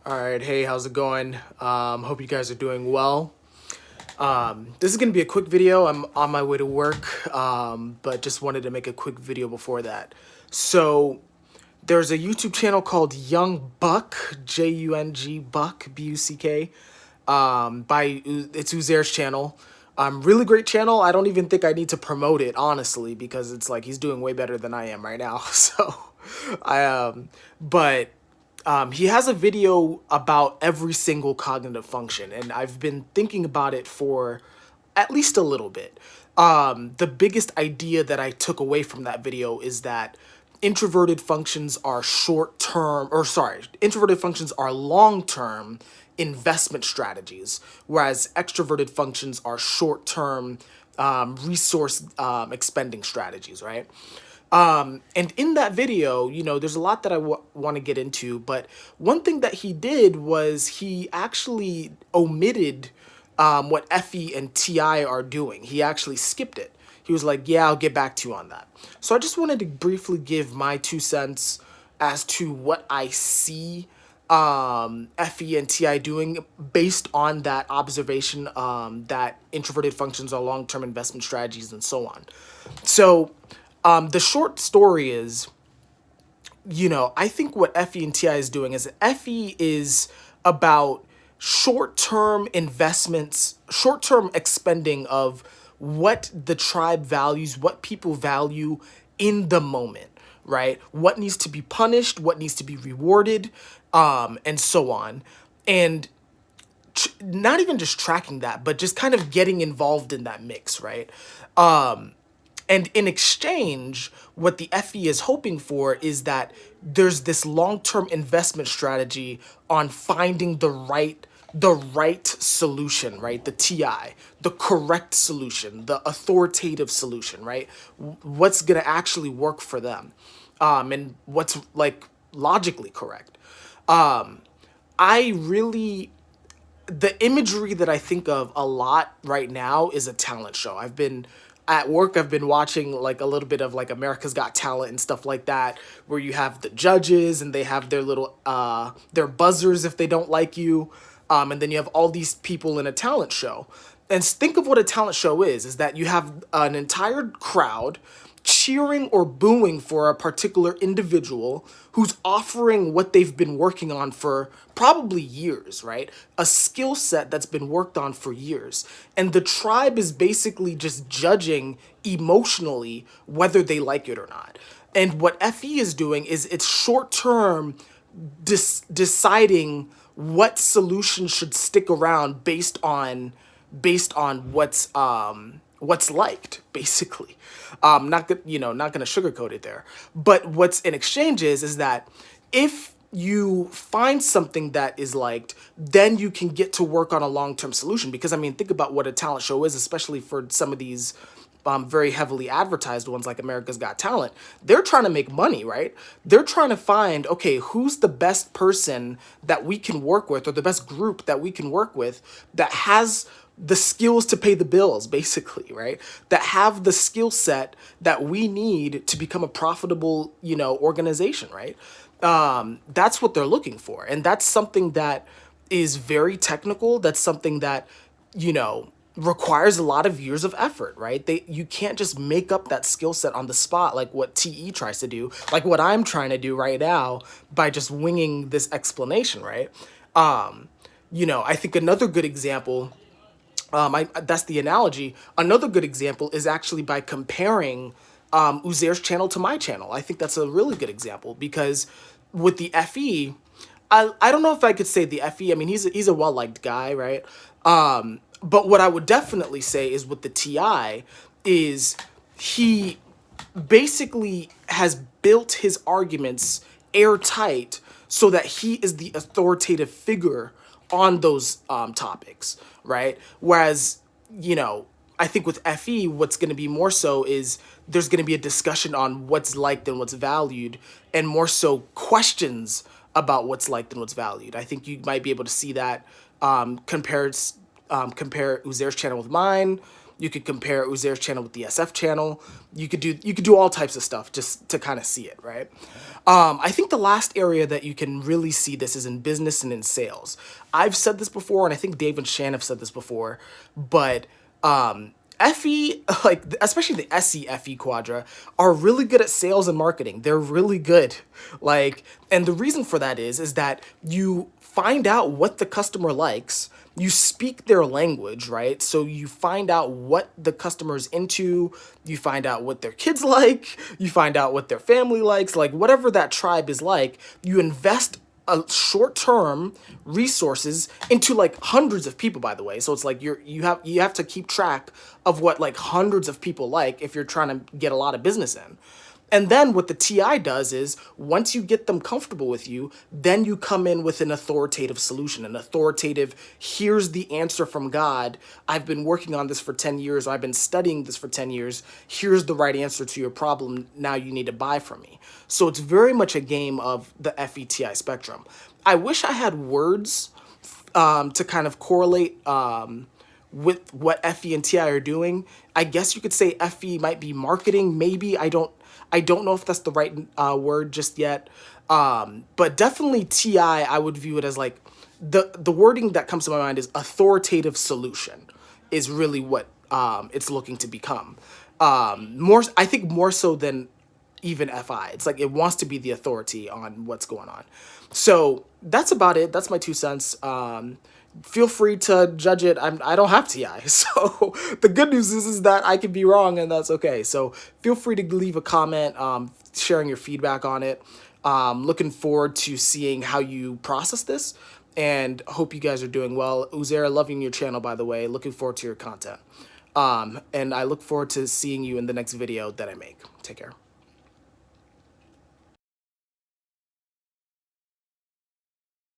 All right, hey, how's it going? Hope you guys are doing well. This is gonna be a quick video. I'm on my way to work, but just wanted to make a quick video before that. So there's a YouTube channel called Young Buck, Jung Buck, Buck. It's Uzair's channel. Really great channel. I don't even think I need to promote it, honestly, because it's like he's doing way better than I am right now. So, but he has a video about every single cognitive function, and I've been thinking about it for at least a little bit. The biggest idea that I took away from that video is that introverted functions are introverted functions are long-term investment strategies, whereas extroverted functions are short-term resource expending strategies, right? And in that video, there's a lot that I want to get into, but one thing that he did was he actually omitted what Effie and Ti are doing. He actually skipped it. He was like, yeah, I'll get back to you on that. So I just wanted to briefly give my 2 cents as to what I see Effie and Ti doing based on that observation that introverted functions are long-term investment strategies and so on. So the short story is, I think what Effie and Ti is doing is Effie is about short-term investments, short-term expending of what the tribe values, what people value in the moment, right? What needs to be punished, what needs to be rewarded, and so on. And not even just tracking that, but just kind of getting involved in that mix, right? And in exchange, what the FE is hoping for is that there's this long-term investment strategy on finding the right solution, right? The TI, the correct solution, the authoritative solution, right? What's gonna actually work for them, and what's like logically correct. I really The imagery that I think of a lot right now is a talent show. I've been at work, I've been watching like a little bit of like America's Got Talent and stuff like that, where you have the judges and they have their little their buzzers if they don't like you. And then you have all these people in a talent show. And think of what a talent show is that you have an entire crowd cheering or booing for a particular individual who's offering what they've been working on for probably years, right? A skill set that's been worked on for years. And the tribe is basically just judging emotionally whether they like it or not. And what FE is doing is it's short term deciding what solution should stick around based on what's liked, basically. Not gonna sugarcoat it there. But what's in exchange is that if you find something that is liked, then you can get to work on a long-term solution. Because I mean, think about what a talent show is, especially for some of these very heavily advertised ones like America's Got Talent. They're trying to make money, right? They're trying to find, okay, who's the best person that we can work with, or the best group that we can work with that has the skills to pay the bills, basically, right? That have the skill set that we need to become a profitable, organization, right? That's what they're looking for. And that's something that is very technical. That's something that, requires a lot of years of effort, right? You can't just make up that skill set on the spot like what TE tries to do, like what I'm trying to do right now by just winging this explanation, right? I think another good example, that's the analogy. Another good example is actually by comparing Uzair's channel to my channel. I think that's a really good example because with the FE, I don't know if I could say the FE. I mean, he's a well-liked guy, right? But what I would definitely say is with the TI is he basically has built his arguments airtight so that he is the authoritative figure on those topics, right? Whereas, I think with FE, what's going to be more so is there's going to be a discussion on what's liked and what's valued, and more so questions about what's liked and what's valued. I think you might be able to see that compare Uzair's channel with mine. You could compare Uzair's channel with the SF channel. You could do all types of stuff just to kind of see it, right? I think the last area that you can really see this is in business and in sales. I've said this before, and I think Dave and Shan have said this before, but FE, like especially the SE FE quadra, are really good at sales and marketing. They're really good. Like, and the reason for that is that you find out what the customer likes, you speak their language, right? So you find out what the customer's into, you find out what their kids like, you find out what their family likes, like whatever that tribe is like, you invest a short-term resources into like hundreds of people, by the way. So it's like you have to keep track of what like hundreds of people like if you're trying to get a lot of business in. And then what the TI does is once you get them comfortable with you, then you come in with an authoritative solution, an authoritative, here's the answer from God. I've been working on this for 10 years. Or I've been studying this for 10 years. Here's the right answer to your problem. Now you need to buy from me. So it's very much a game of the FETI spectrum. I wish I had words to kind of correlate with what FE and TI are doing. I guess you could say FE might be marketing, maybe. I don't know if that's the right word just yet. But definitely TI, I would view it as like the wording that comes to my mind is authoritative solution is really what it's looking to become. I think more so than even FI. It's like it wants to be the authority on what's going on. So that's about it. That's my 2 cents. Feel free to judge it. I don't have TI. So the good news is that I could be wrong and that's okay. So feel free to leave a comment, sharing your feedback on it. Looking forward to seeing how you process this and hope you guys are doing well. Uzair, loving your channel, by the way. Looking forward to your content. And I look forward to seeing you in the next video that I make. Take care.